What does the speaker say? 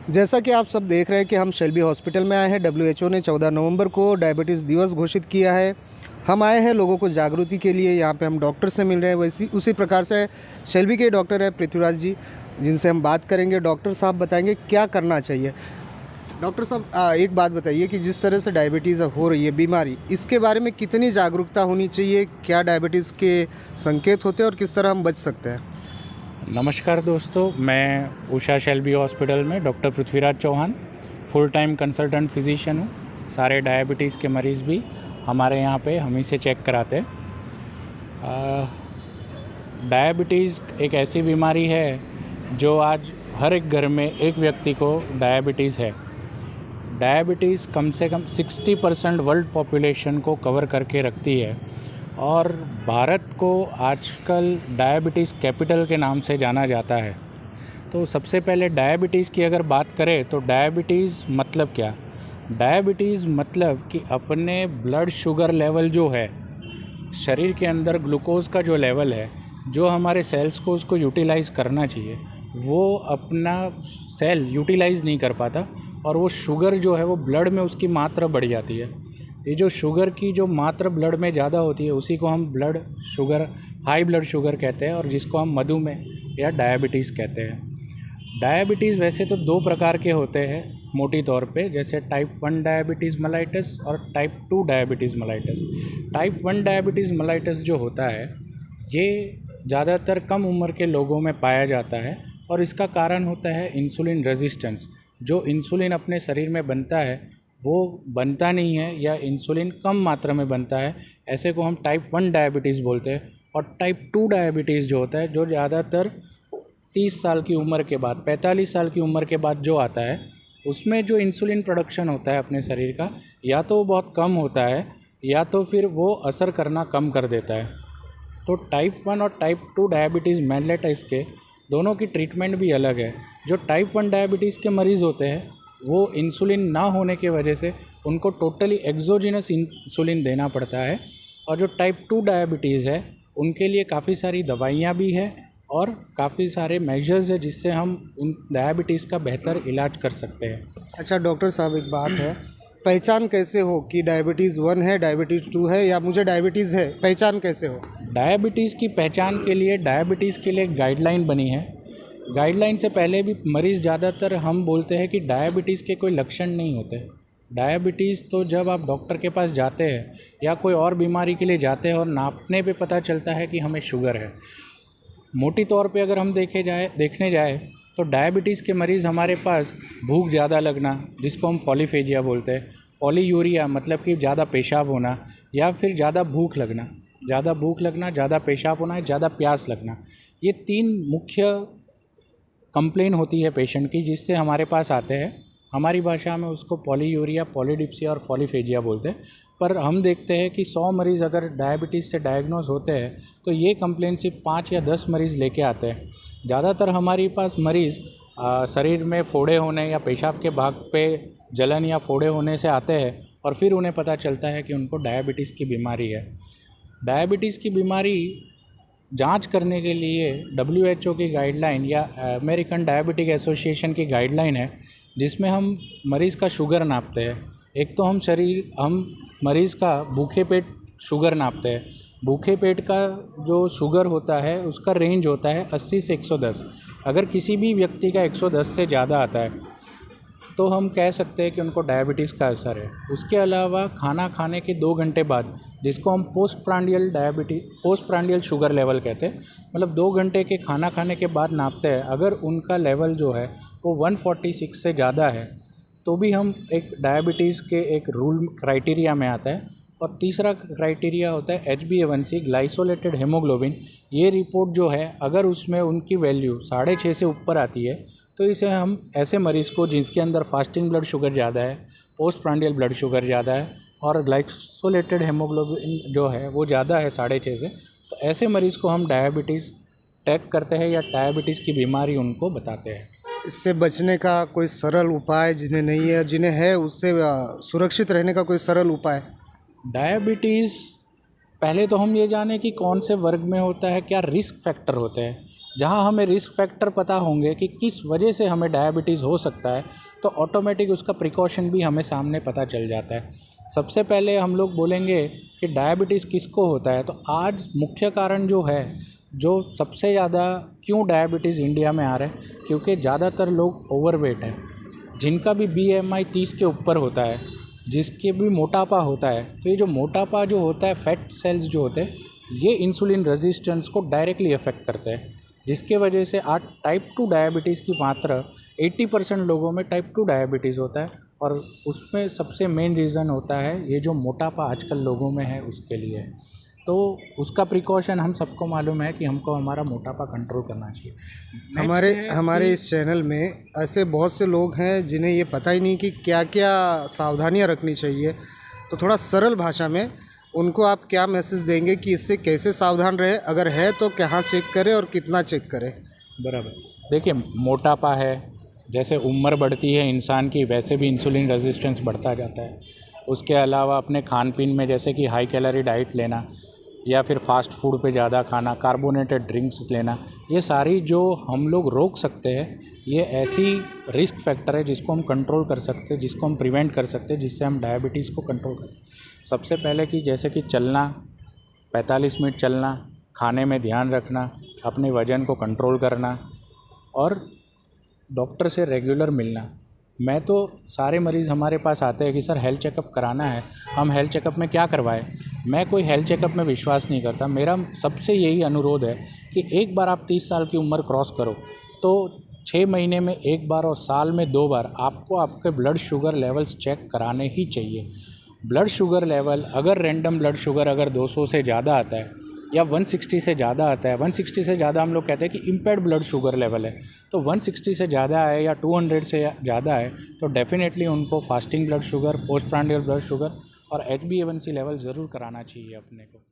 जैसा कि आप सब देख रहे हैं कि हम शेल्बी हॉस्पिटल में आए हैं। डब्ल्यूएचओ ने 14 नवंबर को डायबिटीज़ दिवस घोषित किया है। हम आए हैं लोगों को जागृति के लिए। यहाँ पे हम डॉक्टर से मिल रहे हैं। वैसी उसी प्रकार से शेल्बी के डॉक्टर हैं पृथ्वीराज जी, जिनसे हम बात करेंगे। डॉक्टर साहब बताएंगे क्या करना चाहिए। डॉक्टर साहब, एक बात बताइए कि जिस तरह से डायबिटीज़ हो रही है बीमारी, इसके बारे में कितनी जागरूकता होनी चाहिए? क्या डायबिटीज़ के संकेत होते हैं और किस तरह हम बच सकते हैं? नमस्कार दोस्तों, मैं उषा शेल्बी हॉस्पिटल में doctor Prithviraj Chauhan full time consultant physician हूँ। सारे डायबिटीज़ के मरीज़ भी हमारे यहाँ पे हम ही से चेक कराते हैं। डायबिटीज़ एक ऐसी बीमारी है जो आज हर एक घर में एक व्यक्ति को डायबिटीज़ है। डायबिटीज़ कम से कम 60% वर्ल्ड पॉपुलेशन को कवर करके रखती है और भारत को आजकल डायबिटीज़ कैपिटल के नाम से जाना जाता है। तो सबसे पहले डायबिटीज़ की अगर बात करें तो डायबिटीज़ मतलब क्या? डायबिटीज़ मतलब कि अपने ब्लड शुगर लेवल जो है, शरीर के अंदर ग्लूकोज का जो लेवल है, जो हमारे सेल्स को उसको यूटिलाइज़ करना चाहिए, वो अपना सेल यूटिलाइज़ नहीं कर पाता और वो शुगर जो है वो ब्लड में उसकी मात्रा बढ़ जाती है। ये जो शुगर की जो मात्रा ब्लड में ज़्यादा होती है उसी को हम blood sugar, high blood sugar कहते हैं और जिसको हम मधुमेह या डायबिटीज़ कहते हैं। डायबिटीज़ वैसे तो 2 प्रकार के होते हैं मोटी तौर पे, जैसे टाइप 1 डायबिटीज़ मेलाइटस और type 2 diabetes mellitus. Type 1 diabetes mellitus जो होता है ये ज़्यादातर कम उम्र के लोगों में पाया जाता है और इसका कारण होता है इंसुलिन रेजिस्टेंस। जो इंसुलिन अपने शरीर में बनता है वो बनता नहीं है या इंसुलिन कम मात्रा में बनता है, ऐसे को हम टाइप 1 डायबिटीज़ बोलते हैं। और टाइप 2 डायबिटीज़ जो होता है, जो ज़्यादातर 30 साल की उम्र के बाद, 45 साल की उम्र के बाद जो आता है, उसमें जो इंसुलिन प्रोडक्शन होता है अपने शरीर का, या तो वो बहुत कम होता है या तो फिर वो असर करना कम कर देता है। तो टाइप 1 और टाइप 2 डायबिटीज़ मेलिटस के दोनों की ट्रीटमेंट भी अलग है। जो टाइप 1 डायबिटीज़ के मरीज़ होते हैं वो इंसुलिन ना होने की वजह से उनको टोटली एक्सोजिनस इंसुलिन देना पड़ता है, और जो टाइप 2 डायबिटीज़ है उनके लिए काफ़ी सारी दवाइयाँ भी है और काफ़ी सारे मेजर्स है जिससे हम उन डायबिटीज़ का बेहतर इलाज कर सकते हैं। अच्छा डॉक्टर साहब, एक बात है, पहचान कैसे हो कि डायबिटीज़ 1 है, डायबिटीज़ 2 है या मुझे डायबिटीज़ है? पहचान कैसे हो? डायबिटीज़ की पहचान के लिए डायबिटीज़ के लिए गाइडलाइन बनी है। गाइडलाइन से पहले भी मरीज़ ज़्यादातर हम बोलते हैं कि डायबिटीज़ के कोई लक्षण नहीं होते। डायबिटीज़ तो जब आप डॉक्टर के पास जाते हैं या कोई और बीमारी के लिए जाते हैं और नापने पे पता चलता है कि हमें शुगर है। मोटी तौर पे अगर हम देखने जाए तो डायबिटीज़ के मरीज़ हमारे पास भूख ज़्यादा लगना, जिसको हम पॉलीफेजिया बोलते हैं, पॉलीयूरिया मतलब कि ज़्यादा पेशाब होना, या फिर ज़्यादा भूख लगना, ज़्यादा पेशाब होना, ज़्यादा प्यास लगना, ये 3 मुख्य कंप्लेन होती है पेशेंट की जिससे हमारे पास आते हैं। हमारी भाषा में उसको पॉलीयूरिया, पॉलीडिप्सिया और पॉलीफेजिया बोलते हैं। पर हम देखते हैं कि 100 मरीज़ अगर डायबिटीज़ से डायग्नोज होते हैं तो ये कंप्लेन सिर्फ 5 या 10 मरीज़ लेके आते हैं। ज़्यादातर हमारे पास मरीज़ शरीर में फोड़े होने या पेशाब के भाग पे जलन या फोड़े होने से आते हैं और फिर उन्हें पता चलता है कि उनको डायबिटीज़ की बीमारी है। डायबिटीज़ की बीमारी जांच करने के लिए डब्ल्यूएचओ की गाइडलाइन या अमेरिकन डायबिटिक एसोसिएशन की गाइडलाइन है, जिसमें हम मरीज़ का शुगर नापते हैं। एक तो हम मरीज़ का भूखे पेट शुगर नापते हैं। भूखे पेट का जो शुगर होता है उसका रेंज होता है 80 से 110। अगर किसी भी व्यक्ति का 110 से ज़्यादा आता है तो हम कह सकते हैं कि उनको डायबिटीज़ का असर है। उसके अलावा खाना खाने के 2 घंटे बाद, जिसको हम पोस्ट प्रांडियल शुगर लेवल कहते हैं, मतलब 2 घंटे के खाना खाने के बाद नापते हैं। अगर उनका लेवल जो है वो 146 से ज़्यादा है तो भी हम एक डायबिटीज़ के एक रूल क्राइटेरिया में आता है। और तीसरा क्राइटेरिया होता है HbA1c, ग्लाइसोलेटेड हेमोग्लोबिन। ये रिपोर्ट जो है अगर उसमें उनकी वैल्यू 6.5 से ऊपर आती है तो इसे हम ऐसे मरीज़ को जिसके अंदर फास्टिंग ब्लड शुगर ज़्यादा है, पोस्ट प्रांडियल ब्लड शुगर ज़्यादा है और ग्लाइसोलेटेड हेमोग्लोबिन जो है वो ज़्यादा है 6.5 से, तो ऐसे मरीज़ को हम डायबिटीज़ टैग करते हैं या डायबिटीज़ की बीमारी उनको बताते हैं। इससे बचने का कोई सरल उपाय, जिन्हें नहीं है, जिन्हें है, उससे सुरक्षित रहने का कोई सरल उपाय? डायबिटीज़ पहले तो हम ये जानें कि कौन से वर्ग में होता है, क्या रिस्क फैक्टर होते हैं। जहाँ हमें रिस्क फैक्टर पता होंगे कि किस वजह से हमें डायबिटीज़ हो सकता है, तो ऑटोमेटिक उसका प्रिकॉशन भी हमें सामने पता चल जाता है। सबसे पहले हम लोग बोलेंगे कि डायबिटीज़ किसको होता है, तो आज मुख्य कारण जो है, जो सबसे ज़्यादा क्यों डायबिटीज़ इंडिया में आ रहा है, क्योंकि ज़्यादातर लोग ओवरवेट हैं, जिनका भी BMI 30 के ऊपर होता है, जिसके भी मोटापा होता है। तो ये जो मोटापा जो होता है, फैट सेल्स जो होते हैं, ये इंसुलिन रेजिस्टेंस को डायरेक्टली अफेक्ट करते हैं, जिसके वजह से आज टाइप 2 डायबिटीज़ की मात्रा 80% लोगों में टाइप 2 डायबिटीज़ होता है। और उसमें सबसे मेन रीज़न होता है ये जो मोटापा आजकल लोगों में है उसके लिए। तो उसका प्रिकॉशन हम सबको मालूम है कि हमको हमारा मोटापा कंट्रोल करना चाहिए। हमारे इस चैनल में ऐसे बहुत से लोग हैं जिन्हें ये पता ही नहीं कि क्या क्या सावधानियां रखनी चाहिए, तो थोड़ा सरल भाषा में उनको आप क्या मैसेज देंगे कि इससे कैसे सावधान रहे, अगर है तो कहाँ चेक करें और कितना चेक करें? बराबर। देखिए, मोटापा है, जैसे उम्र बढ़ती है इंसान की, वैसे भी इंसुलिन रेजिस्टेंस बढ़ता जाता है। उसके अलावा अपने खान पीन में जैसे कि हाई कैलोरी डाइट लेना या फिर फास्ट फूड पे ज़्यादा खाना, कार्बोनेटेड ड्रिंक्स लेना, ये सारी जो हम लोग रोक सकते हैं, ये ऐसी रिस्क फैक्टर है जिसको हम कंट्रोल कर सकते हैं, जिसको हम प्रिवेंट कर सकते हैं, जिससे हम डायबिटीज़ को कंट्रोल कर सकते हैं। सबसे पहले कि जैसे कि चलना, 45 मिनट चलना, खाने में ध्यान रखना, अपने वज़न को कंट्रोल करना और डॉक्टर से रेगुलर मिलना। मैं तो सारे मरीज़ हमारे पास आते हैं कि सर हेल्थ चेकअप कराना है, हम हेल्थ चेकअप में क्या करवाएं? मैं कोई हेल्थ चेकअप में विश्वास नहीं करता। मेरा सबसे यही अनुरोध है कि एक बार आप 30 साल की उम्र क्रॉस करो तो 6 महीने में एक बार और साल में 2 बार आपको आपके ब्लड शुगर लेवल्स चेक कराने ही चाहिए। ब्लड शुगर लेवल अगर रैंडम ब्लड शुगर अगर 200 से ज़्यादा आता है या 160 से ज़्यादा आता है, 160 से ज़्यादा हम लोग कहते हैं कि इम्पेयर्ड ब्लड शुगर लेवल है, तो 160 से ज़्यादा है या 200 से ज़्यादा है तो डेफिनेटली उनको fasting blood sugar, post prandial blood sugar और HbA1c लेवल ज़रूर कराना चाहिए अपने को।